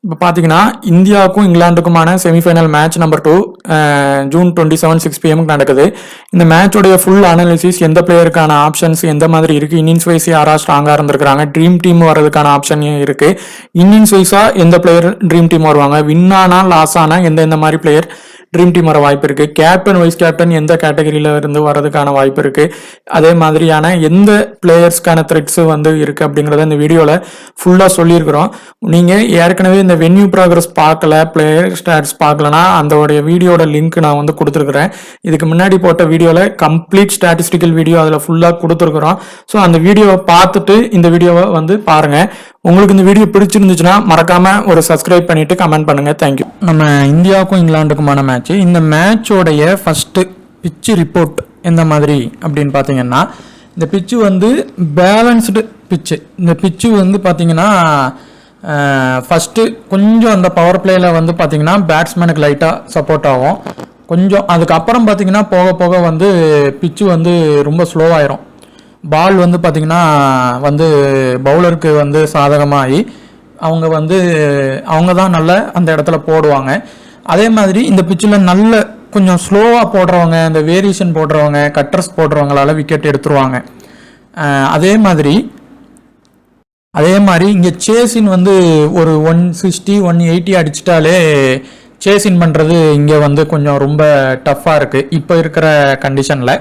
இப்போ பார்த்தீங்கன்னா இந்தியாவுக்கும் இங்கிலாந்துக்குமான semifinal match number 2 June 27 6 PM நடக்குது. இந்த மேட்சோடைய ஃபுல் அனாலிசிஸ், எந்த பிளேயருக்கான ஆப்ஷன்ஸ் எந்த மாதிரி இருக்குது, இன்னிங்ஸ் வைஸ் யாராக ஸ்ட்ராங்காக இருந்திருக்காங்க, ட்ரீம் டீம் வர்றதுக்கான ஆப்ஷன் இருக்குது, இன்னிங்ஸ் வைஸாக எந்த பிளேயர் ட்ரீம் டீம் வருவாங்க, வின் ஆனால் லாஸ் ஆனால் எந்த மாதிரி பிளேயர் ட்ரீம் டீம் வர வாய்ப்பு இருக்குது, கேப்டன் வைஸ் கேப்டன் எந்த கேட்டகரியில் இருந்து வர்றதுக்கான வாய்ப்பு இருக்குது, அதே மாதிரியான எந்த பிளேயர்ஸ்க்கான த்ரெட்ஸு இருக்குது அப்படிங்கிறத இந்த வீடியோவில் ஃபுல்லாக சொல்லியிருக்கிறோம். நீங்கள் ஏற்கனவே இந்த வென்யூ ப்ராக்ரஸ் பார்க்கல, பிளேயர் ஸ்டாட்ஸ் பார்க்கலனா அதோடைய வீடியோட லிங்க் நான் கொடுத்துருக்குறேன். இதுக்கு முன்னாடி போட்ட வீடியோவில் கம்ப்ளீட் ஸ்டாட்டிஸ்டிக்கல் வீடியோ அதில் ஃபுல்லாக கொடுத்துருக்குறோம். ஸோ அந்த வீடியோவை பார்த்துட்டு இந்த வீடியோவை பாருங்கள். உங்களுக்கு இந்த வீடியோ பிடிச்சிருந்துச்சுன்னா மறக்காமல் ஒரு சப்ஸ்கிரைப் பண்ணிவிட்டு கமெண்ட் பண்ணுங்கள். தேங்க்யூ. நம்ம இந்தியாவுக்கும் இங்கிலாந்துக்குமான மேட்ச், இந்த மேட்சோடைய ஃபஸ்ட்டு பிச்சு ரிப்போர்ட் எந்த மாதிரி அப்படின்னு பார்த்தீங்கன்னா, இந்த பிச்சு பேலன்ஸ்டு பிச்சு. இந்த பிச்சு பார்த்தீங்கன்னா ஃபஸ்ட்டு கொஞ்சம் அந்த பவர் பிளேயில் பார்த்தீங்கன்னா பேட்ஸ்மேனுக்கு லைட்டாக சப்போர்ட் ஆகும் கொஞ்சம். அதுக்கப்புறம் பார்த்தீங்கன்னா போக போக பிச்சு ரொம்ப ஸ்லோவாயிரும். பால் பார்த்தீங்கன்னா பவுலருக்கு சாதகமாகி அவங்க தான் நல்ல அந்த இடத்துல போடுவாங்க. அதே மாதிரி இந்த பிச்சில் நல்ல கொஞ்சம் ஸ்லோவாக போடுறவங்க, இந்த வேரியேஷன் போடுறவங்க, கட்டர்ஸ் போடுறவங்களால விக்கெட் எடுத்துருவாங்க. அதே மாதிரி இங்கே சேஸின் ஒரு 160 180 அடிச்சிட்டாலே சேஸின் பண்ணுறது இங்கே கொஞ்சம் ரொம்ப டஃப்பாக இருக்குது இப்போ இருக்கிற கண்டிஷனில்.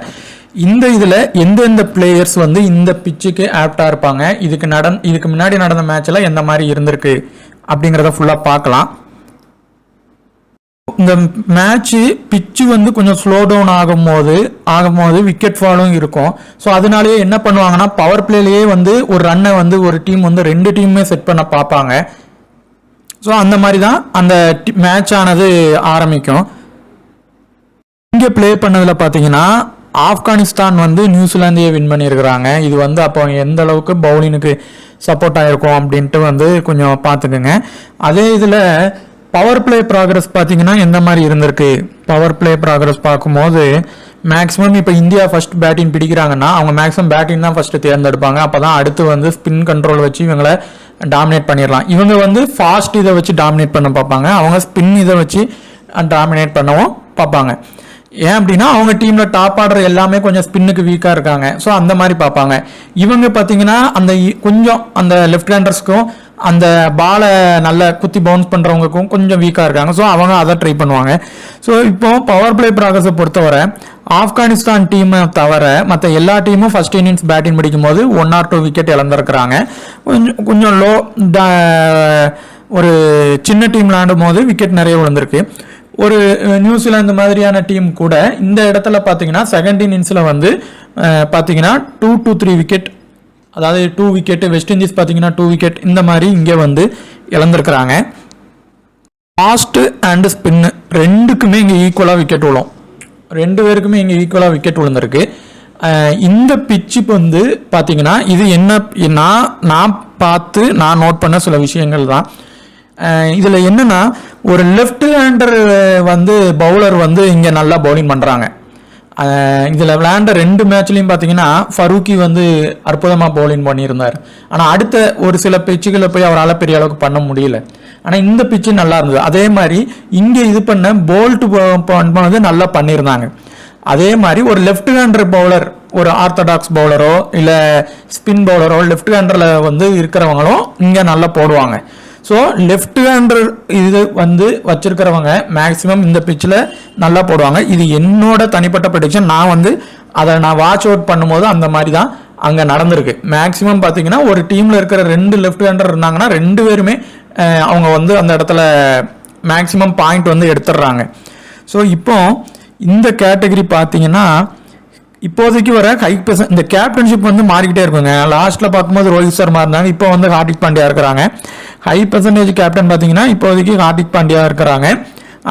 இந்த இதில் எந்தெந்த பிளேயர்ஸ் இந்த பிச்சுக்கு ஆப்டாக இருப்பாங்க, இதுக்கு முன்னாடி நடந்த மேட்ச்சில் எந்த மாதிரி இருந்திருக்கு அப்படிங்கிறத ஃபுல்லாக பார்க்கலாம். இந்த மேட்ச்சு பிச்சு கொஞ்சம் ஸ்லோ டவுன் ஆகும்போது விக்கெட் ஃபாலும் இருக்கும். ஸோ அதனாலேயே என்ன பண்ணுவாங்கன்னா, பவர் பிளேலேயே ஒரு ரன்னை ஒரு டீம் 2 டீமுமே செட் பண்ண பார்ப்பாங்க. ஸோ அந்த மாதிரி தான் அந்த மேட்ச் ஆனது ஆரம்பிக்கும். இங்கே ப்ளே பண்ணதில் பார்த்தீங்கன்னா ஆப்கானிஸ்தான் நியூசிலாந்தையே வின் பண்ணியிருக்கிறாங்க. இது அப்போ எந்த அளவுக்கு பவுலினுக்கு சப்போர்ட் ஆகிருக்கும் அப்படின்ட்டு கொஞ்சம் பார்த்துக்குங்க. அதே இதில் பவர் பிளே ப்ராக்ரஸ் பார்த்தீங்கன்னா எந்த மாதிரி இருந்திருக்கு. பவர் பிளே ப்ராக்ரஸ் பார்க்கும்போது மேக்ஸிமம் இப்போ இந்தியா ஃபர்ஸ்ட் பேட்டிங் பிடிக்கிறாங்கன்னா அவங்க மேக்ஸிமம் பேட்டிங் தான் ஃபர்ஸ்ட் தேர்ந்தெடுப்பாங்க. அப்போ தான் அடுத்து ஸ்பின் கண்ட்ரோல் வச்சு இவங்களை டாமினேட் பண்ணிடலாம். இவங்க ஃபாஸ்ட் இதை வச்சு டாமினேட் பண்ண பார்ப்பாங்க, அவங்க ஸ்பின் இதை வச்சு டாமினேட் பண்ணவும் பார்ப்பாங்க. ஏன் அப்படின்னா அவங்க டீமில் டாப் ஆர்டர் எல்லாமே கொஞ்சம் ஸ்பின்னுக்கு வீக்காக இருக்காங்க. ஸோ அந்த மாதிரி பார்ப்பாங்க. இவங்க பார்த்தீங்கன்னா கொஞ்சம் அந்த லெஃப்ட் ஹேண்டர்ஸ்க்கும் அந்த பாலை நல்லா குத்தி பவுன்ஸ் பண்ணுறவங்களுக்கும் கொஞ்சம் வீக்காக இருக்காங்க. ஸோ அவங்க அதை ட்ரை பண்ணுவாங்க. ஸோ இப்போ பவர் பிளே ப்ராக்ரஸை பொறுத்தவரை ஆப்கானிஸ்தான் டீமை தவிர மற்ற எல்லா டீமும் ஃபர்ஸ்ட் இன்னிங்ஸ் பேட்டிங் பிடிக்கும் போது 1 or 2 விக்கெட் இழந்திருக்கிறாங்க. கொஞ்சம் லோ ஒரு சின்ன டீம் விளையாடும் போது விக்கெட் நிறைய விழுந்திருக்கு. ஒரு நியூசிலாந்து மாதிரியான டீம் கூட இந்த இடத்துல பார்த்தீங்கன்னா செகண்ட் இன்னிங்ஸில் பார்த்தீங்கன்னா 2 to 3 விக்கெட், அதாவது 2 விக்கெட், வெஸ்ட் இண்டீஸ் பார்த்தீங்கன்னா 2 விக்கெட், இந்த மாதிரி இங்கே இழந்திருக்கிறாங்க. ஃபாஸ்ட் அண்ட் ஸ்பின்னு ரெண்டுக்குமே இங்கே ஈக்குவலாக விக்கெட் விழும். 2 பேருக்குமே இங்கே ஈக்குவலாக விக்கெட் விழுந்திருக்கு. இந்த பிச்சு பார்த்தீங்கன்னா இது என்ன நான் பார்த்து நோட் பண்ண சில விஷயங்கள் தான். இதில் என்னன்னா, ஒரு லெஃப்ட் ஹேண்டர் பவுலர் இங்கே நல்லா பவுலிங் பண்ணுறாங்க. இதில் விளையாண்ட 2 மேட்ச்லையும் பார்த்தீங்கன்னா ஃபரூக்கி அற்புதமாக பவுலிங் பண்ணியிருந்தார். ஆனால் அடுத்த ஒரு சில பிச்சுகளை போய் அவரால் பெரிய அளவுக்கு பண்ண முடியல. ஆனால் இந்த பிச்சு நல்லா இருந்தது. அதே மாதிரி இங்கே இது பண்ண போல்ட் நல்லா பண்ணியிருந்தாங்க. அதே மாதிரி ஒரு லெஃப்ட் ஹேண்டர் பவுலர், ஒரு ஆர்த்தடாக்ஸ் பவுலரோ இல்லை ஸ்பின் பவுலரோ லெஃப்ட் ஹேண்டரில் இருக்கிறவங்களும் இங்கே நல்லா போடுவாங்க. ஸோ லெஃப்ட் ஹேண்டர் இது வச்சிருக்கிறவங்க மேக்ஸிமம் இந்த பிச்சில் நல்லா போடுவாங்க. இது என்னோட தனிப்பட்ட ப்ரெடிக்ஷன். நான் வாட்ச் அவுட் பண்ணும்போது அந்த மாதிரி தான் அங்கே நடந்திருக்கு. மேக்ஸிமம் பார்த்தீங்கன்னா ஒரு டீமில் இருக்கிற 2 லெஃப்ட் ஹேண்டர் இருந்தாங்கன்னா 2 பேருமே அவங்க அந்த இடத்துல மேக்ஸிமம் பாயிண்ட் எடுத்துடுறாங்க. ஸோ இப்போ இந்த கேட்டகரி பார்த்தீங்கன்னா இப்போதைக்கு வர இந்த கேப்டன்ஷிப் மாறிக்கிட்டே இருக்குங்க. லாஸ்ட்டில் பார்க்கும்போது ரோஹித் சர்மா இருந்தாங்க, இப்போ ஹார்திக் பாண்டியா இருக்கிறாங்க. ஹை பர்சன்டேஜ் கேப்டன் பார்த்தீங்கன்னா இப்போதைக்கு ஹார்திக் பாண்டியா இருக்கிறாங்க.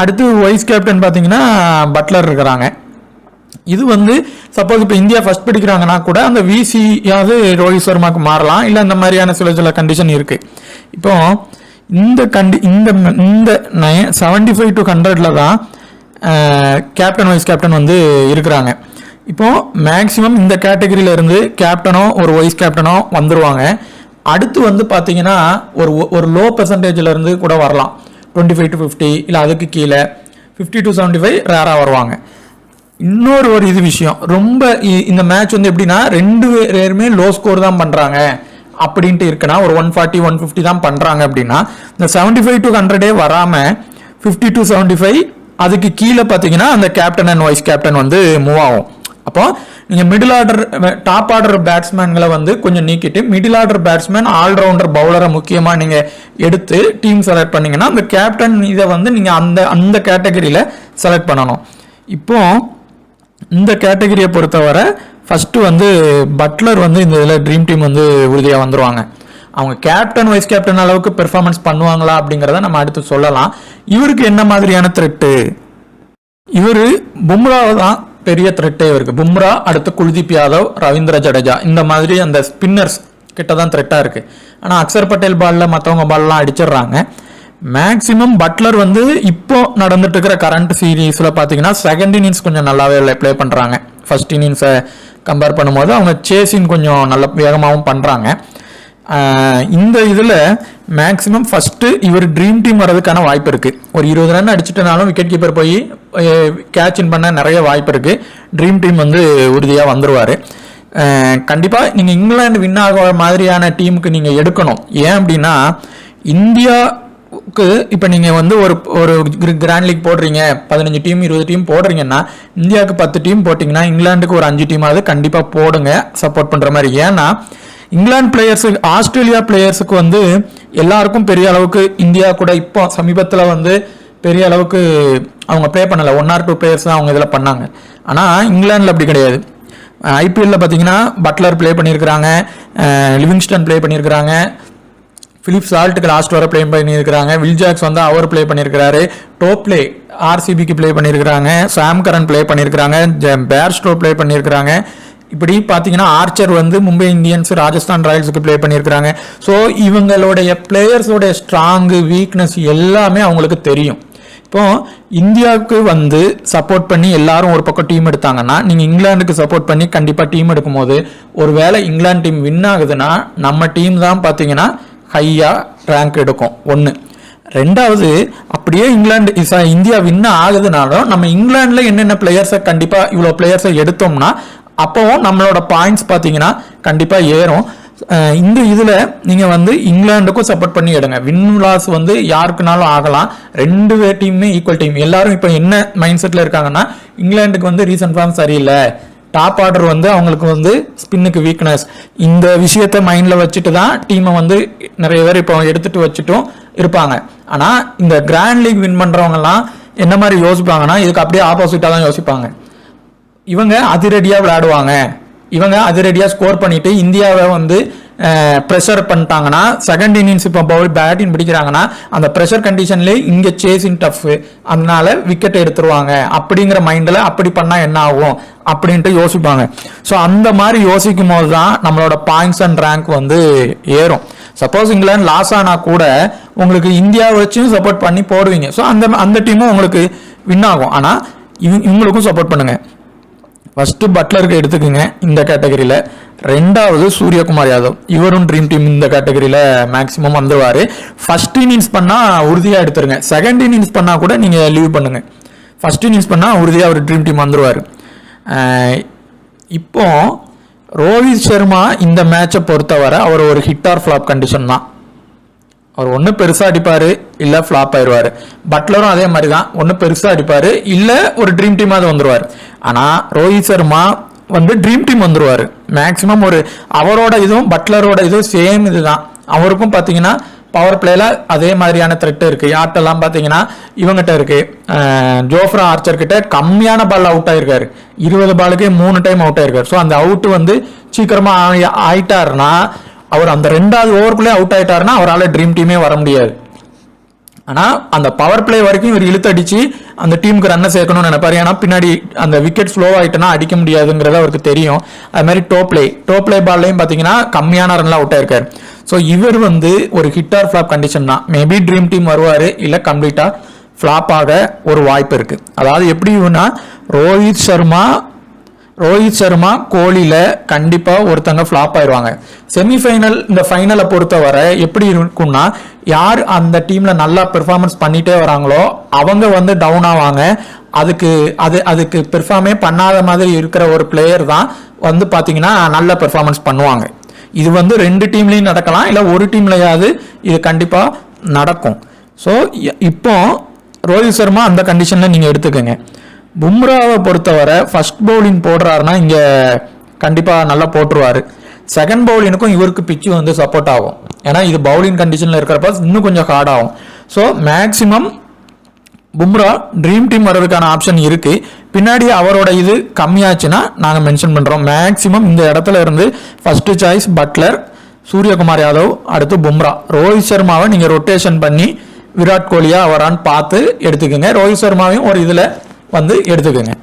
அடுத்து வைஸ் கேப்டன் பார்த்தீங்கன்னா பட்லர் இருக்கிறாங்க. இது சப்போஸ் இப்போ இந்தியா ஃபர்ஸ்ட் பிடிக்கிறாங்கன்னா கூட அந்த விசியாவது ரோஹித் சர்மாவுக்கு மாறலாம், இல்லை இந்த மாதிரியான சில கண்டிஷன் இருக்குது. இப்போ இந்த 75 to 100 தான் கேப்டன் வைஸ் கேப்டன் இருக்கிறாங்க. இப்போ மேக்ஸிமம் இந்த கேட்டகரியில இருந்து கேப்டனோ ஒரு வைஸ் கேப்டனோ வந்துருவாங்க. அடுத்து வந்து பார்த்தீங்கன்னா ஒரு லோ பெர்சன்டேஜில் இருந்து கூட வரலாம், 25 to 50 இல்லை அதுக்கு கீழே 50 to 75 ரேராக வருவாங்க. இன்னொரு இது விஷயம், ரொம்ப இந்த மேட்ச் வந்து எப்படின்னா 2 பேருமே லோ ஸ்கோர் தான் பண்ணுறாங்க அப்படின்ட்டு இருக்குன்னா, ஒரு 140 150 தான் பண்ணுறாங்க அப்படின்னா, இந்த 75 to 100 வராமல் 50 to 75 அதுக்கு கீழே பார்த்தீங்கன்னா அந்த கேப்டன் அண்ட் வைஸ் கேப்டன் வந்து மூவ் ஆகும். அப்போ நீங்கள் மிடில் ஆர்டர் டாப் ஆர்டர் பேட்ஸ்மேன்களை வந்து கொஞ்சம் நீக்கிட்டு மிடில் ஆர்டர் பேட்ஸ்மேன் ஆல்ரவுண்டர் பவுலரை முக்கியமாக நீங்கள் எடுத்து டீம் செலக்ட் பண்ணீங்கன்னா அந்த கேப்டன் இதை வந்து நீங்கள் அந்த கேட்டகரியில் செலக்ட் பண்ணணும். இப்போ இந்த கேட்டகரியை பொறுத்தவரை ஃபஸ்ட்டு வந்து பட்லர் வந்து இந்த இதில் ட்ரீம் டீம் வந்து உறுதியாக வந்துடுவாங்க. அவங்க கேப்டன் வைஸ் கேப்டன் அளவுக்கு பெர்ஃபார்மன்ஸ் பண்ணுவாங்களா அப்படிங்கிறத நம்ம அடுத்து சொல்லலாம். இவருக்கு என்ன மாதிரியான த்ரெட்டு, இவர் பும்ராவை தான் பெரிய த்ரெட்டே இருக்கு. பும்ரா, அடுத்து குல்தீப் யாதவ், ரவீந்திர ஜடேஜா, இந்த மாதிரி அந்த ஸ்பின்னர்ஸ் கிட்ட தான் த்ரெட்டாக இருக்குது. ஆனால் அக்சர் பட்டேல் பாலில் மற்றவங்க பால்லாம் அடிச்சிடுறாங்க. மேக்ஸிமம் பட்லர் வந்து இப்போ நடந்துட்டு இருக்கிற கரண்ட் சீரீஸில் பார்த்தீங்கன்னா செகண்ட் இன்னிங்ஸ் கொஞ்சம் நல்லாவே ப்ளே பண்ணுறாங்க. ஃபர்ஸ்ட் இன்னிங்ஸை கம்பேர் பண்ணும்போது அவங்க சேசிங் கொஞ்சம் நல்ல வேகமாகவும் பண்ணுறாங்க. இந்த இதில் மேக்ஸிமம் ஃபஸ்ட்டு இவர் ட்ரீம் டீம் வர்றதுக்கான வாய்ப்பு இருக்குது. ஒரு 20 ரன் அடிச்சுட்டனாலும் விக்கெட் கீப்பர் போய் கேட்ச் இன் பண்ண நிறைய வாய்ப்பு இருக்குது. ட்ரீம் டீம் வந்து உறுதியாக வந்துடுவார். கண்டிப்பாக நீங்கள் இங்கிலாந்து வின் ஆக மாதிரியான டீமுக்கு நீங்கள் எடுக்கணும். ஏன் அப்படின்னா இந்தியாவுக்கு இப்போ நீங்கள் வந்து ஒரு கிராண்ட் லீக் போடுறீங்க, 15 டீம் 20 டீம் போடுறீங்கன்னா இந்தியாவுக்கு 10 டீம் போட்டிங்கன்னா இங்கிலாந்துக்கு ஒரு 5 டீமாவது கண்டிப்பாக போடுங்க சப்போர்ட் பண்ணுற மாதிரி. ஏன்னா இங்கிலாந்து பிளேயர்ஸுக்கு ஆஸ்திரேலியா பிளேயர்ஸுக்கு வந்து எல்லாருக்கும் பெரிய அளவுக்கு இந்தியா கூட இப்போ சமீபத்தில் வந்து பெரிய அளவுக்கு அவங்க ப்ளே பண்ணலை. 1 or 2 பிளேயர்ஸ் தான் அவங்க இதில் பண்ணாங்க. ஆனால் இங்கிலாண்டில் அப்படி கிடையாது. ஐபிஎல்லில் பார்த்தீங்கன்னா பட்லர் ப்ளே பண்ணியிருக்கிறாங்க, லிவிங்ஸ்டன் ப்ளே பண்ணியிருக்கிறாங்க, பிலிப் சால்ட்டுக்கு லாஸ்ட் வர ப்ளே பண்ணியிருக்கிறாங்க, வில் ஜாக்ஸ் வந்து அவர் ப்ளே பண்ணியிருக்கிறாரு, டோப்லே ஆர்சிபிக்கு ப்ளே பண்ணியிருக்கிறாங்க, சாம் கரன் ப்ளே பண்ணியிருக்கிறாங்க, பேர்ஸ்டோ ப்ளே பண்ணியிருக்கிறாங்க. இப்படி பார்த்தீங்கன்னா ஆர்ச்சர் வந்து மும்பை இந்தியன்ஸ், ராஜஸ்தான் ராயல்ஸுக்கு ப்ளே பண்ணியிருக்கிறாங்க. ஸோ இவங்களுடைய பிளேயர்ஸோடைய ஸ்ட்ராங்கு வீக்னஸ் எல்லாமே அவங்களுக்கு தெரியும். இப்போ இந்தியாவுக்கு வந்து சப்போர்ட் பண்ணி எல்லாரும் ஒரு பக்கம் டீம் எடுத்தாங்கன்னா நீங்கள் இங்கிலாந்துக்கு சப்போர்ட் பண்ணி கண்டிப்பாக டீம் எடுக்கும்போது ஒரு வேளை இங்கிலாந்து டீம் வின் ஆகுதுன்னா நம்ம டீம் தான் பார்த்தீங்கன்னா ஹையாக ரேங்க் எடுக்கும். 1. 2வது அப்படியே இந்தியா வின் ஆகுதுனாலும் நம்ம இங்கிலாண்டில் என்னென்ன பிளேயர்ஸை கண்டிப்பாக இவ்வளோ பிளேயர்ஸை எடுத்தோம்னா அப்போவும் நம்மளோட பாயிண்ட்ஸ் பார்த்தீங்கன்னா கண்டிப்பாக ஏறும். இந்த இதில் நீங்கள் வந்து இங்கிலாந்துக்கும் சப்போர்ட் பண்ணி எடுங்க. வின் லாஸ் வந்து யாருக்குனாலும் ஆகலாம். 2 டீமுமே ஈக்குவல் டீம். எல்லாரும் இப்போ என்ன மைண்ட் செட்டில் இருக்காங்கன்னா இங்கிலாந்துக்கு வந்து ரீசன்ட் ஃபார்ம் சரியில்லை, டாப் ஆர்டர் வந்து அவங்களுக்கு வந்து ஸ்பின்னுக்கு வீக்னஸ், இந்த விஷயத்த மைண்டில் வச்சுட்டு தான் டீமை வந்து நிறைய பேர் இப்போ எடுத்துகிட்டு வச்சுட்டும் இருப்பாங்க. ஆனால் இந்த கிராண்ட் லீக் வின் பண்ணுறவங்கலாம் என்ன மாதிரி யோசிப்பாங்கன்னா இதுக்கு அப்படியே ஆப்போசிட்டாக தான் யோசிப்பாங்க. இவங்க அதிரடியாக விளையாடுவாங்க, இவங்க அதிரடியாக ஸ்கோர் பண்ணிட்டு இந்தியாவை வந்து ப்ரெஷர் பண்ணிட்டாங்கன்னா செகண்ட் இன்னிங்ஸ் இப்போ பேட்டிங் பிடிக்கிறாங்கன்னா அந்த ப்ரெஷர் கண்டிஷன்லேயே இங்கே சேசிங் டஃப், அதனால விக்கெட் எடுத்துருவாங்க அப்படிங்கிற மைண்டில் அப்படி பண்ணால் என்ன ஆகும் அப்படின்ட்டு யோசிப்பாங்க. ஸோ அந்த மாதிரி யோசிக்கும் போது தான் நம்மளோட பாயிண்ட்ஸ் அண்ட் ரேங்க் வந்து ஏறும். சப்போஸ் இங்கிலாந்து லாஸ் ஆனால் கூட உங்களுக்கு இந்தியாவை வச்சும் சப்போர்ட் பண்ணி போடுவீங்க. ஸோ அந்த டீமும் உங்களுக்கு வின் ஆகும். ஆனால் இவங்களுக்கும் சப்போர்ட் பண்ணுங்க. ஃபர்ஸ்ட் பட்லருக்கு எடுத்துக்கோங்க இந்த கேட்டகரியில். 2வது சூரியகுமார் யாதவ், இவரும் ட்ரீம் டீம் இந்த கேட்டகரியில் மேக்ஸிமம் வந்துடுவார். ஃபர்ஸ்ட் இன்னிங்ஸ் பண்ணால் உறுதியாக எடுத்துருங்க, செகண்ட் இன்னிங்ஸ் பண்ணால் கூட நீங்கள் லீவ் பண்ணுங்க. ஃபர்ஸ்ட் இன்னிங்ஸ் பண்ணால் உறுதியாக ஒரு ட்ரீம் டீம் வந்துடுவார். இப்போ ரோஹித் சர்மா இந்த மேட்சை பொறுத்தவரை அவர் ஒரு ஹிட் ஆர் ஃப்ளாப் கண்டிஷன் தான். அவர் ஒன்று பெருசாக அடிப்பார் இல்லை ஃப்ளாப் ஆயிடுவார். பட்லரும் அதே மாதிரி தான், ஒன்று பெருசாக அடிப்பார் இல்லை ஒரு ட்ரீம் டீமாக வந்துடுவார். ஆனால் ரோஹித் சர்மா வந்து ட்ரீம் டீம் வந்துடுவார் மேக்ஸிமம். அவரோட இதுவும் பட்லரோட இதுவும் சேம் இது தான். அவருக்கும் பார்த்தீங்கன்னா பவர் பிளேல அதே மாதிரியான த்ரெட் இருக்குது. யார்ட்டெல்லாம் பார்த்தீங்கன்னா இவங்ககிட்ட இருக்குது, ஜோஃப்ரா ஆர்ச்சர் கிட்ட கம்மியான பால் அவுட் ஆயிருக்காரு, 20 பாலுக்கே 3 டைம் அவுட் ஆயிருக்காரு. ஸோ அந்த அவுட்டு வந்து சீக்கிரமாக ஆயிட்டாருன்னா அவர் அந்த 2வது ஓவருக்குள்ளே அவுட் ஆயிட்டாருன்னா அவரால் ட்ரீம் டீமே வர முடியாது. ஆனால் அந்த பவர் பிளே வரைக்கும் இவர் இழுத்தடிச்சு அந்த டீமுக்கு ரன்னை சேர்க்கணும்னு நினைப்பாரு. ஏன்னா பின்னாடி அந்த விக்கெட் ஸ்லோ ஆகிட்டனா அடிக்க முடியாதுங்கிறது அவருக்கு தெரியும். அது மாதிரி டோப்லே பால்லையும் பார்த்தீங்கன்னா கம்மியான ரன்ல அவுட் ஆயிருக்காரு. ஸோ இவர் வந்து ஒரு ஹிட் ஆர் ஃப்ளாப் கண்டிஷன் தான். மேபி ட்ரீம் டீம் வருவார் இல்லை கம்ப்ளீட்டாக ஃப்ளாப் ஆக ஒரு வாய்ப்பு இருக்குது. அதாவது எப்படின்னா ரோஹித் சர்மா ரோஹித் சர்மா கோலியில் கண்டிப்பாக ஒருத்தங்க ஃப்ளாப் ஆயிடுவாங்க. செமிஃபைனல் இந்த ஃபைனலை பொறுத்தவரை எப்படி இருக்கும்னா, யார் அந்த டீமில் நல்லா பெர்ஃபார்மன்ஸ் பண்ணிகிட்டே வராங்களோ அவங்க வந்து டவுன் ஆவாங்க. அதுக்கு பெர்ஃபார்மே பண்ணாத மாதிரி இருக்கிற ஒரு பிளேயர் தான் வந்து பார்த்தீங்கன்னா நல்ல பெர்ஃபார்மன்ஸ் பண்ணுவாங்க. இது வந்து 2 டீம்லையும் நடக்கலாம், இல்லை ஒரு டீம்லையாவது இது கண்டிப்பாக நடக்கும். ஸோ இப்போ ரோஹித் சர்மா அந்த கண்டிஷனில் நீங்கள் எடுத்துக்கோங்க. பும்ராவை பொறுத்தவரை ஃபர்ஸ்ட் பவுலிங் போடுறாருன்னா இங்கே கண்டிப்பாக நல்லா போட்டுருவார். செகண்ட் பவுலினுக்கும் இவருக்கு பிச்சு வந்து சப்போர்ட் ஆகும். ஏன்னா இது பவுலிங் கண்டிஷனில் இருக்கிறப்ப இன்னும் கொஞ்சம் ஹார்ட் ஆகும். So maximum Bumrah dream team வர்றதுக்கான ஆப்ஷன் இருக்குது. பின்னாடி அவரோட இது கம்மியாச்சுன்னா நாங்கள் மென்ஷன் பண்ணுறோம். மேக்ஸிமம் இந்த இடத்துல இருந்து first choice Buttler, Suryakumar Yadav, அடுத்து பும்ரா. ரோஹித் சர்மாவை நீங்கள் ரொட்டேஷன் பண்ணி விராட் கோலியா அவரான்னு பார்த்து எடுத்துக்கோங்க. ரோஹித் சர்மாவையும் ஒரு இதில் வந்து எடுத்துக்கோங்க.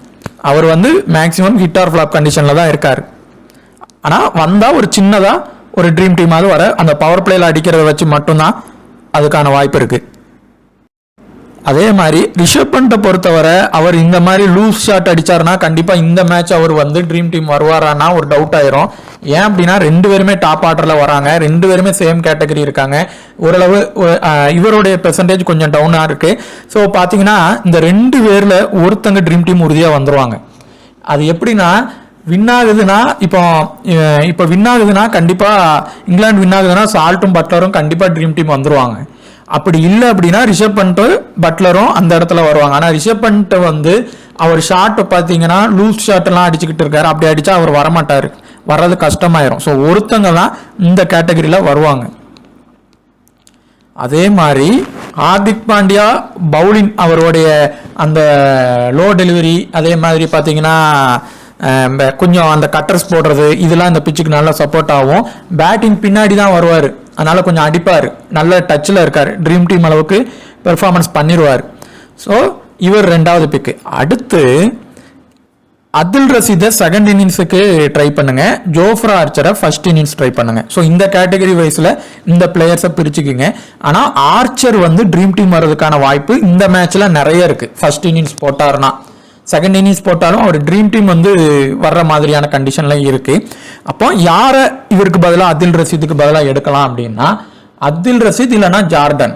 அவர் வந்து மேக்ஸிமம் ஹிட் ஆர் ஃப்ளாப் கண்டிஷனில் தான் இருக்கார். ஆனால் வந்தால் ஒரு சின்னதாக ஒரு ட்ரீம் டீமாவது வர அந்த பவர் பிளேயில் அடிக்கிறத வச்சு மட்டும்தான் அதுக்கான வாய்ப்பு இருக்குது. அதே மாதிரி ரிஷப் பண்ட்டை பொறுத்தவரை அவர் இந்த மாதிரி லூஸ் ஷாட் அடிச்சாருன்னா கண்டிப்பாக இந்த மேட்ச் அவர் வந்து ட்ரீம் டீம் வருவாரான்னா ஒரு டவுட் ஆயிரும். ஏன் அப்படின்னா 2 பேருமே டாப் ஆர்டரில் வராங்க, 2 பேருமே சேம் கேட்டகரி இருக்காங்க. ஓரளவு இவருடைய பெர்சன்டேஜ் கொஞ்சம் டவுனாக இருக்குது. ஸோ பார்த்தீங்கன்னா இந்த 2 பேரில் ஒருத்தங்க ட்ரீம் டீம் உறுதியாக வந்துடுவாங்க. அது எப்படின்னா வின் ஆகுதுன்னா இப்போ வின் ஆகுதுன்னா கண்டிப்பாக இங்கிலாந்து வின் ஆகுதுன்னா சால்ட்டும் பட்லரும் கண்டிப்பாக ட்ரீம் டீம் வந்துடுவாங்க. அப்படி இல்லை அப்படின்னா ரிஷப் பண்ட் பட்லரும் அந்த இடத்துல வருவாங்க. ஆனால் ரிஷப் பண்ட் வந்து அவர் ஷாட் பார்த்தீங்கன்னா லூஸ் ஷாட்லாம் அடிச்சுக்கிட்டு இருக்காரு. அப்படி அடித்தா அவர் வரமாட்டார், வர்றது கஷ்டமாயிரும். ஸோ ஒருத்தங்க தான் இந்த கேட்டகரியில் வருவாங்க. அதே மாதிரி ஹார்திக் பாண்டியா பவுலிங் அவருடைய அந்த லோ டெலிவரி, அதே மாதிரி பார்த்தீங்கன்னா கொஞ்சம் அந்த கட்டர்ஸ் போடுறது இதெல்லாம் இந்த பிச்சுக்கு நல்லா சப்போர்ட் ஆகும். பேட்டிங் பின்னாடி தான் வருவார், அதனால் கொஞ்சம் அடிப்பார், நல்ல டச்சில் இருக்கார், ட்ரீம் டீம் அளவுக்கு பெர்ஃபார்மன்ஸ் பண்ணிடுவார். ஸோ இவர் 2வது பிக்கு. அடுத்து அதில் ரசீதை செகண்ட் இன்னிங்ஸுக்கு ட்ரை பண்ணுங்க, ஜோஃப்ரா ஆர்ச்சரை ஃபர்ஸ்ட் இன்னிங்ஸ் ட்ரை பண்ணுங்க. ஸோ இந்த கேட்டகரி வைஸில் இந்த பிளேயர்ஸை பிரிச்சுக்குங்க. ஆனால் ஆர்ச்சர் வந்து ட்ரீம் டீம் வர்றதுக்கான வாய்ப்பு இந்த மேட்ச்சில் நிறைய இருக்குது. ஃபர்ஸ்ட் இன்னிங்ஸ் போட்டாருன்னா, செகண்ட் இன்னிங்ஸ் போட்டாலும் அவர் ட்ரீம் டீம் வந்து வர்ற மாதிரியான கண்டிஷன்ல இருக்கு. அப்போ யாரை இவருக்கு பதிலாக அதில் ரசீதுக்கு பதிலாக எடுக்கலாம் அப்படின்னா அதில் ரசீத் இல்லைன்னா ஜார்டன்.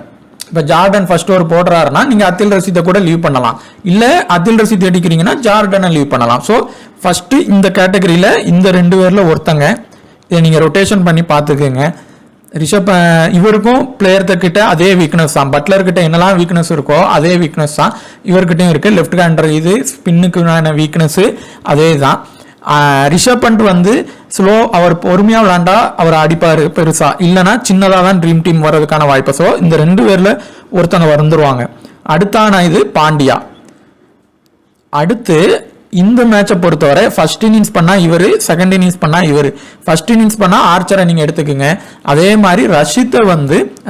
இப்போ ஜார்டன் ஃபர்ஸ்ட் ஓவர் போடுறாருன்னா நீங்கள் அதில் ரசீதை கூட லீவ் பண்ணலாம், இல்லை அதில் ரசீத் எடுக்கிறீங்கன்னா ஜார்டனை லீவ் பண்ணலாம். ஸோ ஃபர்ஸ்ட் இந்த கேட்டகரியில் இந்த 2 பேரில் ஒருத்தங்க இதை நீங்கள் ரொட்டேஷன் பண்ணி பார்த்துக்குங்க. ரிஷப் இவருக்கும் பிளேயர்கிட்ட அதே வீக்னஸ் தான், பட்லர்கிட்ட என்னெல்லாம் வீக்னஸ் இருக்கோ அதே வீக்னஸ் தான் இவர்கிட்டையும் இருக்குது. லெஃப்ட் ஹேண்டர் இது ஸ்பின்னுக்கான வீக்னஸ் அதே தான். ரிஷப் பண்ட் வந்து ஸ்லோ, அவர் பொறுமையாக விளாண்டா அவர் அடிப்பார் பெருசா, இல்லைனா சின்னதாக தான் ட்ரீம் டீம் வர்றதுக்கான வாய்ப்பு. ஸோ இந்த 2 பேரில் ஒருத்தங்க வந்துருவாங்க. அடுத்தான இது பாண்டியா. அடுத்து இந்த மேட்சை பொறுத்தவரை ஃபர்ஸ்ட் இன்னிங்ஸ் பண்ணா இவர், செகண்ட் இன்னிங்ஸ் பண்ணா இவர். ஃபர்ஸ்ட் இன்னிங்ஸ் பண்ணா ஆர்ச்சரை நீங்க எடுத்துக்கோங்க. அதே மாதிரி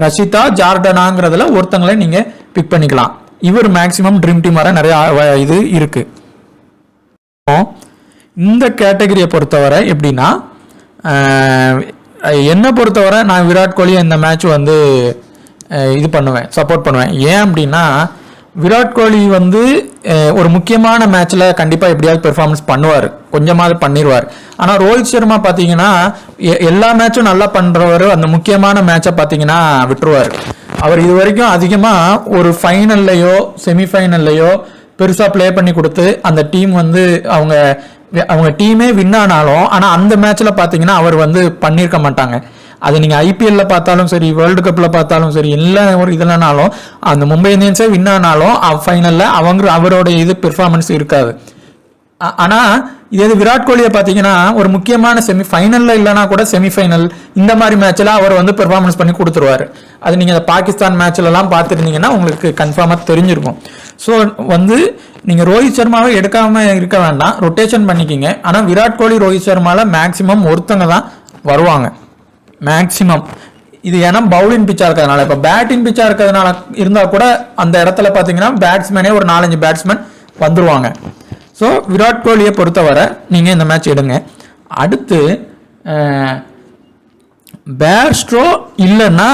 ரஷிதா ஜார்டனாங்கிறதுல ஒருத்தங்களை நீங்க பிக் பண்ணிக்கலாம். இவர் மேக்சிமம் ட்ரீம் டீம் வர நிறைய இது இருக்கு. இந்த கேட்டகரியை பொறுத்தவரை எப்படின்னா என்னை பொறுத்தவரை நான் விராட் கோலி இந்த மேட்ச் வந்து இது பண்ணுவேன், சப்போர்ட் பண்ணுவேன். ஏன் அப்படின்னா விராட் கோலி வந்து ஒரு முக்கியமான மேட்ச்ல கண்டிப்பா எப்படியாவது பெர்ஃபார்மன்ஸ் பண்ணுவார், கொஞ்சமாவது பண்ணிடுவார். ஆனால் ரோஹித் சர்மா பார்த்தீங்கன்னா எல்லா மேட்சும் நல்லா பண்றவர், அந்த முக்கியமான மேட்சை பார்த்தீங்கன்னா விட்டுருவார். அவர் இது வரைக்கும் அதிகமாக ஒரு ஃபைனல்லையோ செமிஃபைனல்லையோ பெருசாக ப்ளே பண்ணி கொடுத்து அந்த டீம் வந்து அவங்க டீமே வின் ஆனாலும் ஆனால் அந்த மேட்ச்சில் பார்த்தீங்கன்னா அவர் வந்து பண்ணியிருக்க மாட்டாங்க. அது நீங்கள் ஐபிஎல்ல பார்த்தாலும் சரி, வேர்ல்டு கப்பில் பார்த்தாலும் சரி, எல்லா ஒரு இதனாலும் அந்த மும்பை இந்தியன்ஸே வின் ஆனாலும் ஃபைனலில் அவரோட இது பெர்ஃபார்மன்ஸ் இருக்காது. ஆனால் இதே விராட் கோலியை பார்த்தீங்கன்னா ஒரு முக்கியமான செமிஃபைனலில் இல்லைனா கூட செமிஃபைனல் இந்த மாதிரி மேட்ச்சில் அவர் வந்து பெர்ஃபார்மன்ஸ் பண்ணி கொடுத்துருவார். அது நீங்கள் அந்த பாகிஸ்தான் மேட்ச்லலாம் பார்த்துருந்தீங்கன்னா உங்களுக்கு கன்ஃபார்மாக தெரிஞ்சிருக்கும். ஸோ வந்து நீங்கள் ரோஹித் சர்மாவை எடுக்காமல் இருக்க வேண்டாம், ரொட்டேஷன் பண்ணிக்கிங்க. ஆனால் விராட் கோலி ரோஹித் சர்மாவில் மேக்ஸிமம் ஒருத்தங்க தான் வருவாங்க மேக்ஸிமம். இது ஏன்னா பவுலிங் பிச்சா இருக்கிறதுனால. இப்போ பேட்டிங் பிச்சா இருக்கிறதுனால இருந்தால் கூட அந்த இடத்துல பார்த்தீங்கன்னா பேட்ஸ்மேனே ஒரு 4-5 பேட்ஸ்மேன் வந்துருவாங்க. ஸோ விராட் கோலியை பொறுத்தவரை நீங்கள் இந்த மேட்ச் எடுங்க. அடுத்து பேர்ஸ்ட்ரோ இல்லைன்னா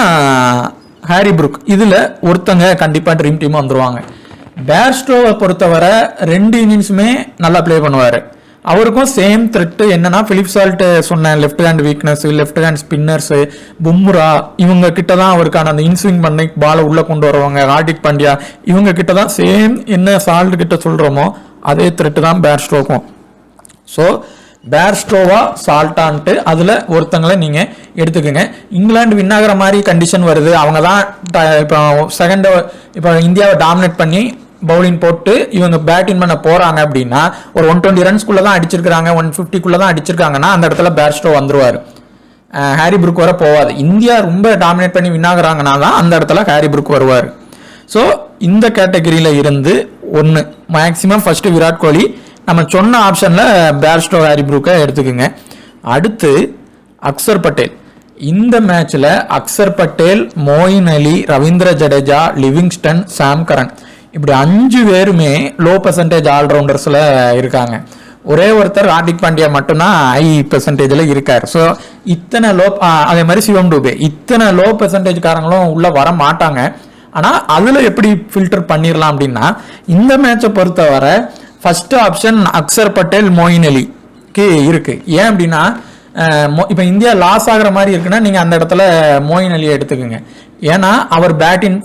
ஹாரி புரூக், இதில் ஒருத்தங்க கண்டிப்பாக ட்ரீம் டீம் வந்துருவாங்க. பேர்ஸ்ட்ரோவை பொறுத்தவரை 2 இன்னிங்ஸுமே நல்லா ப்ளே பண்ணுவார். அவருக்கும் சேம் த்ரெட் என்னன்னா பிலிப் சால்ட் சொன்ன left hand weakness, left hand spinners, Bumrah இவங்க கிட்ட தான் அவருக்கான அந்த இன்ஸ்விங் பண்ணி பாலை உள்ள கொண்டு வருவாங்க. ஹார்திக் பாண்டியா இவங்க கிட்ட தான் சேம் என்ன சால்ட் கிட்ட சொல்றோமோ அதே த்ரெட் தான் பேர்ஸ்டோக்கும். ஸோ பேர்ஸ்டோவா சால்ட்டான்ட்டு அதில் ஒருத்தங்களை நீங்கள் எடுத்துக்கோங்க. இங்கிலாந்து வின் ஆகிற மாதிரி கண்டிஷன் வருது, அவங்க தான் இப்போ இந்தியாவை டாமினேட் பண்ணி பவுலிங் போட்டு இவங்க பேட்டிங் பண்ண போகிறாங்க அப்படின்னா ஒரு 120 ரன்ஸ்குள்ளே தான் அடிச்சிருக்காங்க, 150 தான் அடிச்சிருக்காங்கன்னா அந்த இடத்துல பேர்ஸ்டோ வந்துருவார். ஹாரி புரூக் வர போவாது. இந்தியா ரொம்ப டாமினேட் பண்ணி வின் ஆகுறாங்கன்னா தான் அந்த இடத்துல ஹாரி புரூக் வருவார். ஸோ இந்த கேட்டகரியில் இருந்து ஒன்று மேக்ஸிமம் ஃபர்ஸ்ட் விராட் கோலி, நம்ம சொன்ன ஆப்ஷனில் பேர்ஸ்டோ ஹாரி புரூக்கை எடுத்துக்கோங்க. அடுத்து அக்சர் பட்டேல். இந்த மேட்ச்சில் அக்சர் பட்டேல், மோயின் அலி, ரவீந்திர ஜடேஜா, லிவிங்ஸ்டன், சாம் கரன் இப்படி 5 பேருமே லோ பெர்சன்டேஜ் ஆல்ரவுண்டர்ஸில் இருக்காங்க. ஒரே ஒருத்தர் ஹார்திக் பாண்டியா மட்டும்தான் ஹை பெர்சன்டேஜில் இருக்கார். ஸோ இத்தனை அதே மாதிரி சிவம் டூபே இத்தனை லோ பெர்சன்டேஜ் காரங்களும் உள்ளே வர மாட்டாங்க. ஆனால் அதில் எப்படி ஃபில்டர் பண்ணிடலாம் அப்படின்னா இந்த மேட்சை பொறுத்தவரை ஃபர்ஸ்ட் ஆப்ஷன் அக்சர் பட்டேல், மோயின் அலிக்கு இருக்கு. ஏன் அப்படின்னா இப்போ இந்தியா லாஸ் ஆகிற மாதிரி இருக்குன்னா நீங்கள் அந்த இடத்துல மோயின் அலியை எடுத்துக்கோங்க. ஏன்னா அவர் பேட்டிங்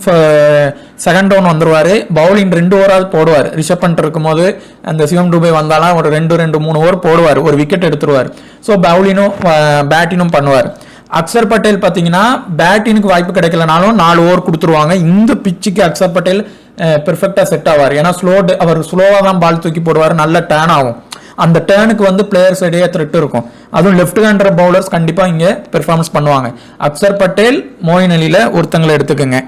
செகண்ட் டவுன் வந்துருவார், பவுலிங் 2 ஓவராவது போடுவார். ரிஷப் பண்ட் இருக்கும்போது அந்த சிவம் டூபே வந்தாலும் ஒரு 2-3 ஓவர் போடுவார், ஒரு விக்கெட் எடுத்துருவார். ஸோ பவுலிங்கும் பேட்டிங்கும் பண்ணுவார். அக்சர் பட்டேல் பார்த்தீங்கன்னா பேட்டினுக்கு வாய்ப்பு கிடைக்கலனாலும் 4 ஓவர் கொடுத்துருவாங்க. இந்த பிச்சுக்கு அக்சர் பட்டேல் பெர்ஃபெக்டாக செட் ஆவார். ஏன்னா அவர் ஸ்லோவாக தான் பால் தூக்கி போடுவார், நல்ல டேர்ன் ஆகும். அந்த டேர்னுக்கு வந்து பிளேயர்ஸ் இடையே த்ரெட் இருக்கும். அதுவும் லெஃப்ட் ஹேண்டர் பவுலர்ஸ் கண்டிப்பாக இங்கே பெர்ஃபார்மன்ஸ் பண்ணுவாங்க. அக்சர் பட்டேல், மோயின் அலியில் ஒருத்தங்களை எடுத்துக்கோங்க.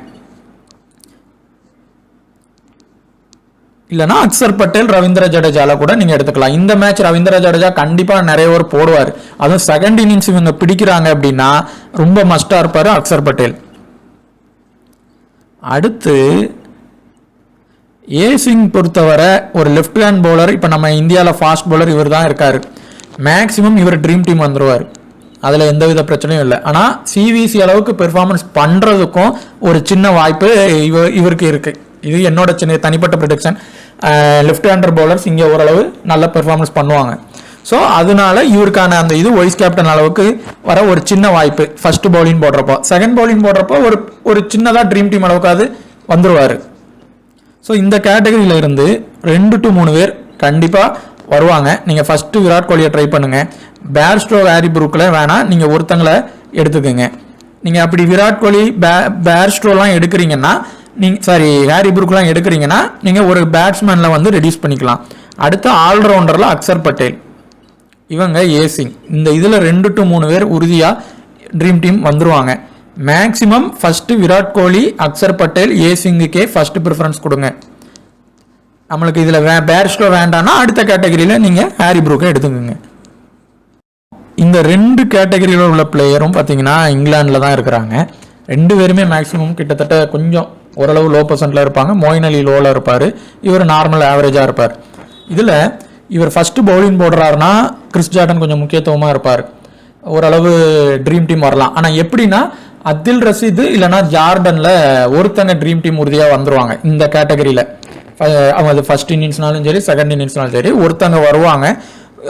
இல்லைனா அக்சர் பட்டேல், ரவீந்திர ஜடேஜால கூட நீங்க எடுத்துக்கலாம். இந்த மேட்ச் ரவீந்திர ஜடேஜா கண்டிப்பா நிறைய ஓவர் போடுவார். அதுவும் செகண்ட் இன்னிங்ஸ் இவங்க பிடிக்கிறாங்க அப்படின்னா ரொம்ப மஸ்டா இருப்பாரு அக்சர் பட்டேல். அடுத்து ஏசிங் பொறுத்தவரை ஒரு லெஃப்ட் ஹேண்ட் பவுலர். இப்போ நம்ம இந்தியாவில் ஃபாஸ்ட் பவுலர் இவர் தான் இருக்காரு. மேக்சிமம் இவர் ட்ரீம் டீம் வந்துருவார், அதில் எந்தவித பிரச்சனையும் இல்லை. ஆனால் சிவிசி அளவுக்கு பெர்ஃபார்மன்ஸ் பண்ணுறதுக்கும் ஒரு சின்ன வாய்ப்பு இவருக்கு இருக்கு. இது என்னோட சின்ன தனிப்பட்ட ப்ரெடிக்ஷன். லெஃப்ட் ஹேண்டர் பவுலர்ஸ் இங்கே ஓரளவு நல்ல பெர்ஃபார்மன்ஸ் பண்ணுவாங்க. ஸோ அதனால இவருக்கான அந்த இது வைஸ் கேப்டன் அளவுக்கு வர ஒரு சின்ன வாய்ப்பு. ஃபர்ஸ்ட் பவுலிங் போடுறப்போ, செகண்ட் பவுலிங் போடுறப்போ ஒரு சின்னதாக ட்ரீம் டீம் அளவுக்காவது வந்துருவார். ஸோ இந்த கேட்டகரியில் இருந்து 2 to 3 பேர் கண்டிப்பாக வருவாங்க. நீங்கள் ஃபஸ்ட்டு விராட் கோலியை ட்ரை பண்ணுங்கள். பேர்ஸ்டோ, ஹாரி புரூக்கில் வேணால் நீங்கள் ஒருத்தங்களை எடுத்துக்கோங்க. நீங்கள் அப்படி விராட் கோலி, பேர்ஸ்டோலாம் எடுக்கிறீங்கன்னா ஹாரி புரூக்லாம் எடுக்கிறீங்கன்னா நீங்கள் ஒரு பேட்ஸ்மேனில் வந்து ரெடியூஸ் பண்ணிக்கலாம். அடுத்து ஆல்ரவுண்டரில் அக்சர் பட்டேல், இவங்க ஏசிங். இந்த இதில் 2 to 3 பேர் உறுதியாக ட்ரீம் டீம் வந்துருவாங்க. Maximum first Virat Kohli, Axar Patel, ஏசிங்குக்கே first preference கொடுங்க. நம்மளுக்கு இதில் பேர்ஸ்டோ வேண்டாம்னா அடுத்த கேட்டகரியில் நீங்கள் ஹாரி புரூக்கை எடுத்துக்கோங்க. இந்த 2 கேட்டகரியில் உள்ள பிளேயரும் பார்த்தீங்கன்னா இங்கிலாண்டில் தான் இருக்கிறாங்க. 2 பேருமே மேக்ஸிமம் கிட்டத்தட்ட கொஞ்சம் ஓரளவு லோ பர்சன்ட்டில் இருப்பாங்க. மோயின் அலி லோவில் இருப்பார், இவர் நார்மல் ஆவரேஜாக இருப்பார். இதில் இவர் ஃபஸ்ட்டு பவுலிங் போடுறாருன்னா கிறிஸ் ஜார்டன் கொஞ்சம் முக்கியத்துவமாக இருப்பார். ஓரளவு ட்ரீம் டீம் வரலாம். ஆனால் எப்படின்னா அப்துல் ரஷீது இல்லைனா ஜார்டனில் ஒருத்தங்க ட்ரீம் டீம் உறுதியாக வந்துருவாங்க. இந்த கேட்டகரியில் அவங்க ஃபர்ஸ்ட் இன்னிங்ஸ்னாலும் சரி, செகண்ட் இன்னிங்ஸ்னாலும் சரி ஒருத்தங்க வருவாங்க.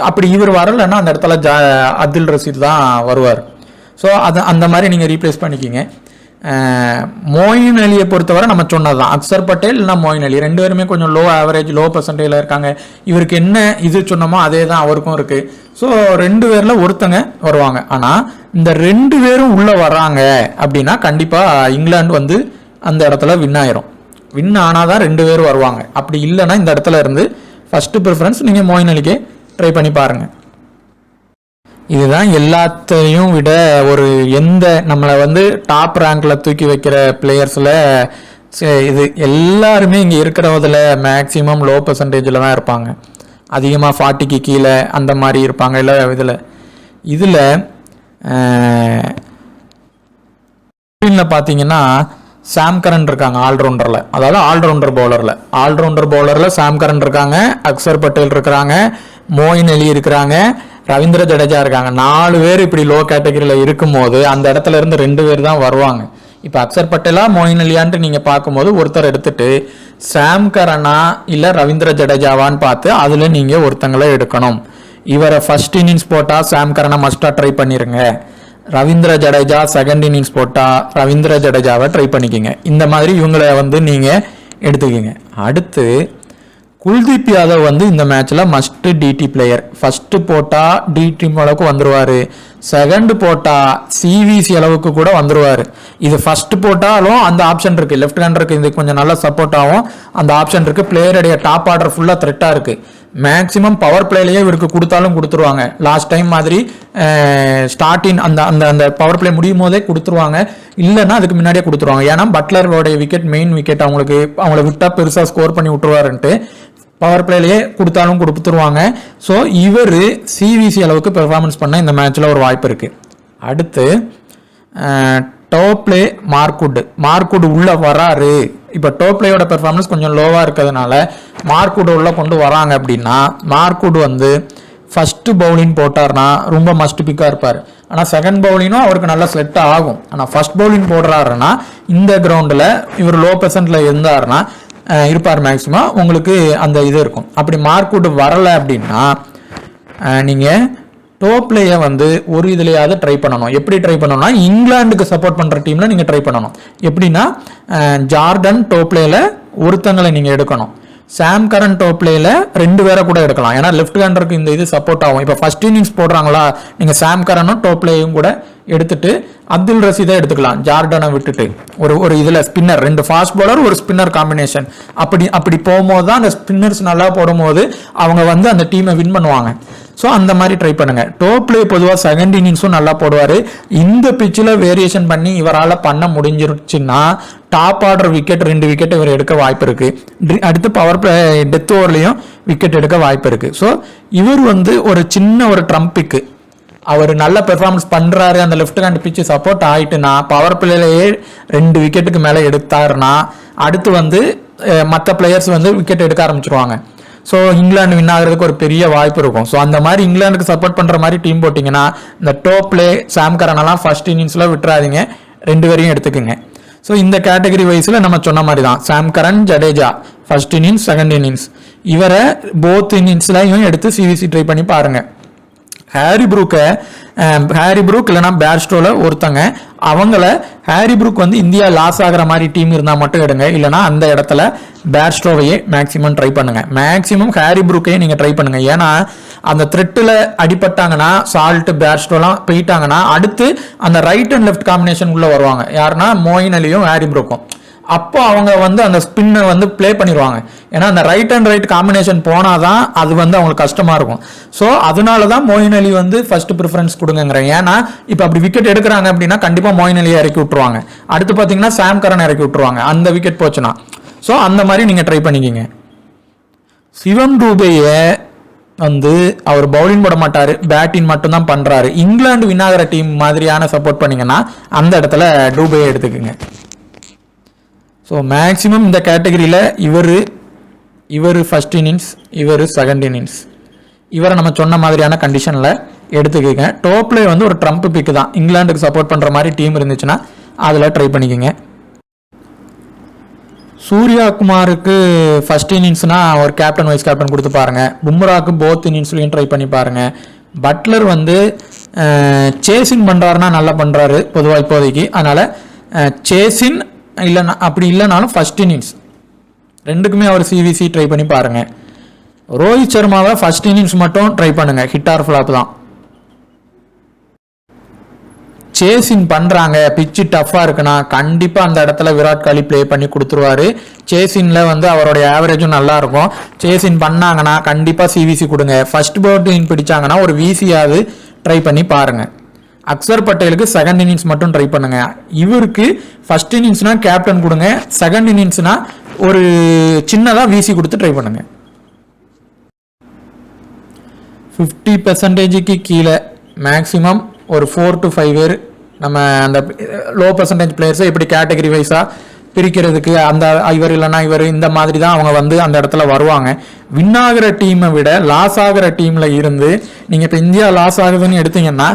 அப்படி இவர் வரலைன்னா அந்த இடத்துல அப்துல் ரஷீத் தான் வருவார். ஸோ அந்த மாதிரி நீங்கள் ரீப்ளேஸ் பண்ணிக்கிங்க. மோயின் அலியை பொறுத்தவரை நம்ம சொன்னது தான், அக்சர் பட்டேல் இல்லைனா மோயின் அலி 2 பேருமே கொஞ்சம் லோ ஆவரேஜ், லோ பர்சன்டேஜில் இருக்காங்க. இவருக்கு என்ன இது சொன்னமோ அதே தான் அவருக்கும் இருக்குது. ஸோ 2 பேரில் ஒருத்தங்க வருவாங்க. ஆனால் இந்த 2 பேரும் உள்ளே வராங்க அப்படின்னா கண்டிப்பாக இங்கிலாந்து வந்து அந்த இடத்துல வின் ஆயிரும். வின் ஆனால் தான் 2 பேரும் வருவாங்க. அப்படி இல்லைன்னா இந்த இடத்துல இருந்து ஃபஸ்ட்டு ப்ரிஃபரன்ஸ் நீங்கள் மோயின் அலிக்கே ட்ரை பண்ணி பாருங்கள். இதுதான் எல்லாத்தையும் விட எந்த நம்மளை வந்து டாப் ரேங்கில் தூக்கி வைக்கிற பிளேயர்ஸில் இது எல்லாருமே இங்கே இருக்கிறதில் மேக்ஸிமம் லோ பர்சன்டேஜில் தான் இருப்பாங்க. அதிகமாக 40க்கு கீழே அந்த மாதிரி இருப்பாங்க. இல்லை இதில் பார்த்தீங்கன்னா சாம் கரன் இருக்காங்க ஆல்ரவுண்டரில், அதாவது ஆல்ரவுண்டர் பவுலரில் சாம் கரன் இருக்காங்க, அக்சர் பட்டேல் இருக்கிறாங்க, மோயின் அலி இருக்கிறாங்க, ரவீந்திர ஜடேஜா இருக்காங்க. 4 பேர் இப்படி லோ கேட்டகரியில் இருக்கும்போது அந்த இடத்துல இருந்து 2 பேர் தான் வருவாங்க. இப்போ அக்சர் பட்டேலா மோயின் அலியான்ட்டு நீங்கள் பார்க்கும்போது ஒருத்தர் எடுத்துட்டு சாம் கரனா இல்லை ரவீந்திர ஜடேஜாவான்னு பார்த்து அதில் நீங்கள் ஒருத்தங்களை எடுக்கணும். இவரை ஃபர்ஸ்ட் இன்னிங்ஸ் போட்டால் சாம் கரனை மஸ்ட்டாக ட்ரை பண்ணிடுங்க. ரவீந்திர ஜடேஜா செகண்ட் இன்னிங்ஸ் போட்டால் ரவீந்திர ஜடேஜாவை ட்ரை பண்ணிக்கோங்க. இந்த மாதிரி இவங்களை வந்து நீங்கள் எடுத்துக்கிங்க. அடுத்து குல்தீப் யாதவ் வந்து இந்த மேட்ச்சில் மஸ்ட்டு டிடி பிளேயர். ஃபஸ்ட்டு போட்டால் டிடி அளவுக்கு வந்துடுவார், செகண்ட் போட்டால் சிவிசி அளவுக்கு கூட வந்துடுவார். இது ஃபஸ்ட்டு போட்டாலும் அந்த ஆப்ஷன் இருக்குது, லெஃப்ட் ஹேண்டருக்கு இது கொஞ்சம் நல்லா சப்போர்ட் ஆகும், அந்த ஆப்ஷன் இருக்குது. பிளேயருடைய டாப் ஆர்டர் ஃபுல்லாக த்ரெட்டாக இருக்குது. மேக்ஸிமம் பவர் பிளேலேயே இவருக்கு கொடுத்தாலும் கொடுத்துருவாங்க. லாஸ்ட் டைம் மாதிரி ஸ்டார்டிங் அந்த அந்த அந்த பவர் பிளே முடியும் போதே கொடுத்துருவாங்க, இல்லைன்னா அதுக்கு முன்னாடியே கொடுத்துருவாங்க. ஏன்னா பட்லரோடைய விக்கெட் மெயின் விக்கெட், அவங்கள விட்டா பெருசாக ஸ்கோர் பண்ணி விட்டுருவாருன்ட்டு பவர் பிளேலேயே கொடுத்தாலும் கொடுத்துருவாங்க. ஸோ இவர் சிவிசி அளவுக்கு பெர்ஃபார்மன்ஸ் பண்ண இந்த மேட்ச்சில் ஒரு வாய்ப்பு இருக்குது. அடுத்து டோப்ளே மார்க்குட் உள்ளே வராரு. இப்போ டோப்ளேயோட பெர்ஃபார்மன்ஸ் கொஞ்சம் லோவாக இருக்கிறதுனால மார்க்குட் உள்ளே கொண்டு வராங்க அப்படின்னா மார்க்குட் வந்து ஃபஸ்ட்டு பவுலிங் போட்டார்னா ரொம்ப மஸ்ட் பிக்காக இருப்பார். ஆனால் செகண்ட் பவுலிங்கும் அவருக்கு நல்லா செட் ஆகும். ஆனால் ஃபர்ஸ்ட் பவுலிங் போடுறாருன்னா இந்த கிரவுண்டில் இவர் லோ பெர்சன்ட்டில் இருந்தாருன்னா இருப்பார் மேக்ஸிமம், உங்களுக்கு அந்த இது இருக்கும். அப்படி மார்க்குட் வரலை அப்படின்னா நீங்கள் டோப்லேயே வந்து ஒரு இதுலையாவது ட்ரை பண்ணணும். எப்படி ட்ரை பண்ணணும்னா இங்கிலாந்துக்கு சப்போர்ட் பண்ணுற டீமில் நீங்கள் ட்ரை பண்ணணும். எப்படின்னா ஜார்டன் டோப்லேயில் ஒருத்தங்களை நீங்கள் எடுக்கணும். சாம் கரன் டோப்லேயில் 2 பேரை கூட எடுக்கலாம். ஏன்னா லெஃப்ட் ஹேண்டருக்கு இந்த இது சப்போர்ட் ஆகும். இப்போ ஃபர்ஸ்ட் இன்னிங்ஸ் போடுறாங்களா, நீங்கள் சாம் கரனும் டோப்லேயும் கூட எடுத்துட்டு அப்துல் ரஷீதை எடுத்துக்கலாம், ஜார்டனை விட்டுட்டு. ஒரு இதில் ஸ்பின்னர் 2 ஃபாஸ்ட் பவுலர் ஒரு ஸ்பின்னர் காம்பினேஷன். அப்படி போகும்போது தான் அந்த ஸ்பின்னர்ஸ் நல்லா போடும்போது அவங்க வந்து அந்த டீமை வின் பண்ணுவாங்க. ஸோ அந்த மாதிரி ட்ரை பண்ணுங்க. டோப்லே பொதுவாக செகண்ட் இன்னிங்ஸும் நல்லா போடுவார். இந்த பிச்சில் வேரியேஷன் பண்ணி இவரால் பண்ண முடிஞ்சிருச்சுன்னா டாப் ஆர்டர் விக்கெட் 2 விக்கெட் இவர் எடுக்க வாய்ப்பு இருக்குது. அடுத்து பவர் பிளே டெத் ஓவர்லையும் விக்கெட் எடுக்க வாய்ப்பு இருக்குது. ஸோ இவர் வந்து ஒரு சின்ன ஒரு ட்ரம்பிக்கு அவர் நல்ல பெர்ஃபார்மன்ஸ் பண்ணுறாரு, அந்த லெஃப்ட் ஹேண்ட் பிச்சு சப்போர்ட் ஆகிட்டுனா பவர் பிளேலேயே 2 விக்கெட்டுக்கு மேலே எடுத்தாருன்னா அடுத்து வந்து மற்ற பிளேயர்ஸ் வந்து விக்கெட் எடுக்க ஆரம்பிச்சிருவாங்க. ஸோ இங்கிலாந்து வின் ஆகிறதுக்கு ஒரு பெரிய வாய்ப்பு இருக்கும். ஸோ அந்த மாதிரி இங்கிலாந்துக்கு சப்போர்ட் பண்ணுற மாதிரி டீம் போட்டிங்கன்னா இந்த டோப்லே சாம் கரனெல்லாம் ஃபர்ஸ்ட் இன்னிங்ஸில் விட்டுறாதீங்க, 2 பேரையும் எடுத்துக்கோங்க. ஸோ இந்த கேட்டகரி வைஸில் நம்ம சொன்ன மாதிரி தான் Sam Curran Jadeja first innings second innings, இவரை போத் இன்னிங்ஸ்லையும் எடுத்து சிவிசி ட்ரை பண்ணி பாருங்கள். ஹாரி ப்ரூக் இல்லைனா பேர்ஸ்டோல ஒருத்தங்க, அவங்கள ஹாரி ப்ரூக் வந்து இந்தியா லாஸ் ஆகிற மாதிரி டீம் இருந்தால் மட்டும் எடுங்க, இல்லைனா அந்த இடத்துல பேர்ஸ்டோவையே மேக்ஸிமம் ட்ரை பண்ணுங்க. மேக்ஸிமம் ஹாரி ப்ரூக்கையே நீங்கள் ட்ரை பண்ணுங்க. ஏன்னா அந்த த்ரெட்டில் அடிபட்டாங்கன்னா சால்ட் பேர்ஸ்டோலாம் போயிட்டாங்கன்னா அடுத்து அந்த ரைட் அண்ட் லெஃப்ட் காம்பினேஷன் உள்ள வருவாங்க. யாருன்னா மோயின் அலியும் ஹாரி ப்ரூக்கும். அப்போ அவங்க வந்து அந்த ஸ்பின்னை வந்து பிளே பண்ணிடுவாங்க. ஏன்னா அந்த ரைட் அண்ட் ரைட் காம்பினேஷன் போனாதான் அது வந்து அவங்களுக்கு கஷ்டமா இருக்கும். ஸோ அதனால தான் மோயின் அலி வந்து ஃபர்ஸ்ட் ப்ரிஃபரன்ஸ் கொடுங்கிறேன். ஏன்னா இப்போ அப்படி விக்கெட் எடுக்கிறாங்க அப்படின்னா கண்டிப்பாக மோயின் அலியை இறக்கி விட்டுருவாங்க. அடுத்து பார்த்தீங்கன்னா சாம் கரன் இறக்கி விட்டுருவாங்க அந்த விக்கெட் போச்சுன்னா. ஸோ அந்த மாதிரி நீங்கள் ட்ரை பண்ணிக்கிங்க. சிவம் டூபேயை வந்து அவர் பவுலிங் போட மாட்டார், பேட்டிங் மட்டும்தான் பண்ணுறாரு. இங்கிலாந்து வின் ஆகிற டீம் மாதிரியான சப்போர்ட் பண்ணிங்கன்னா அந்த இடத்துல டூபேயை எடுத்துக்குங்க. ஸோ மேக்ஸிமம் இந்த கேட்டகரியில் இவர் ஃபர்ஸ்ட் இன்னிங்ஸ், இவர் செகண்ட் இன்னிங்ஸ், இவரை நம்ம சொன்ன மாதிரியான கண்டிஷனில் எடுத்துக்கோங்க. டோப்லே வந்து ஒரு ட்ரம்ப் பிக்கு தான், இங்கிலாந்துக்கு சப்போர்ட் பண்ணுற மாதிரி டீம் இருந்துச்சுன்னா அதில் ட்ரை பண்ணிக்கோங்க. சூர்யா குமாருக்கு ஃபர்ஸ்ட் இன்னிங்ஸ்னால் ஒரு கேப்டன் வைஸ் கேப்டன் கொடுத்து பாருங்கள். பும்ராவுக்கு போத் இன்னிங்ஸ்லையும் ட்ரை பண்ணி பாருங்கள். பட்லர் வந்து சேசிங் பண்ணுறாருன்னா நல்லா பண்ணுறாரு பொதுவாக இப்போதைக்கு. அதனால் சேசின் இல்லைனா அப்படி இல்லைனாலும் ஃபர்ஸ்ட் இன்னிங்ஸ் 2க்குமே அவர் சிவிசி ட்ரை பண்ணி பாருங்க. ரோஹித் சர்மாவை ஃபர்ஸ்ட் இன்னிங்ஸ் மட்டும் ட்ரை பண்ணுங்க, ஹிட் ஆர் ஃபிளாப் தான். சேசிங் பண்ணுறாங்க, பிச்சு டஃப்பாக இருக்குன்னா கண்டிப்பாக அந்த இடத்துல விராட் கோலி ப்ளே பண்ணி கொடுத்துருவாரு. சேசின்ல வந்து அவருடைய ஆவரேஜும் நல்லா இருக்கும். சேசின் பண்ணாங்கன்னா கண்டிப்பாக சிவிசி கொடுங்க. ஃபர்ஸ்ட் பவுலிங் பிடிச்சாங்கன்னா ஒரு விசியாவது ட்ரை பண்ணி பாருங்க. அக்சர் பட்டேலுக்கு செகண்ட் இன்னிங்ஸ் மட்டும் ட்ரை பண்ணுங்க. இவருக்கு ஃபர்ஸ்ட் இன்னிங்ஸ்னா கேப்டன் கொடுங்க, செகண்ட் இன்னிங்ஸ்னா ஒரு சின்னதாக விசி கொடுத்து ட்ரை பண்ணுங்க. 50% கீழே மேக்ஸிமம் ஒரு 4 to 5 பேர் நம்ம அந்த லோ பர்சன்டேஜ் பிளேயர்ஸை எப்படி கேட்டகரி வைஸாக பிரிக்கிறதுக்கு அந்த இவர் இல்லைன்னா இவர் இந்த மாதிரி தான் அவங்க வந்து அந்த இடத்துல வருவாங்க. வின் ஆகிற டீமை விட லாஸ் ஆகிற டீம்ல இருந்து நீங்க இப்போ இந்தியா லாஸ் ஆகுதுன்னு எடுத்தீங்கன்னா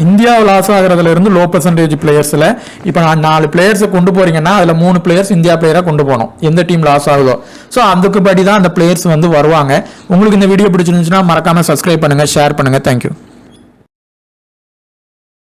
இந்தியா லாஸ் ஆகுறதுல இருந்து லோ பர்சன்டேஜ் பிளேயர்ஸ்ல இப்போ நான் 4 பிளேயர்ஸை கொண்டு போறீங்கன்னா அதுல 3 பிளேயர்ஸ் இந்தியா பிளேயரா கொண்டு போகணும் எந்த டீம் லாஸ் ஆகுதோ. ஸோ அதுக்குபடி தான் அந்த பிளேயர்ஸ் வந்து வருவாங்க. உங்களுக்கு இந்த வீடியோ பிடிச்சிருந்துச்சுன்னா மறக்காம சப்ஸ்கிரைப் பண்ணுங்க, ஷேர் பண்ணுங்க. தேங்க்யூ.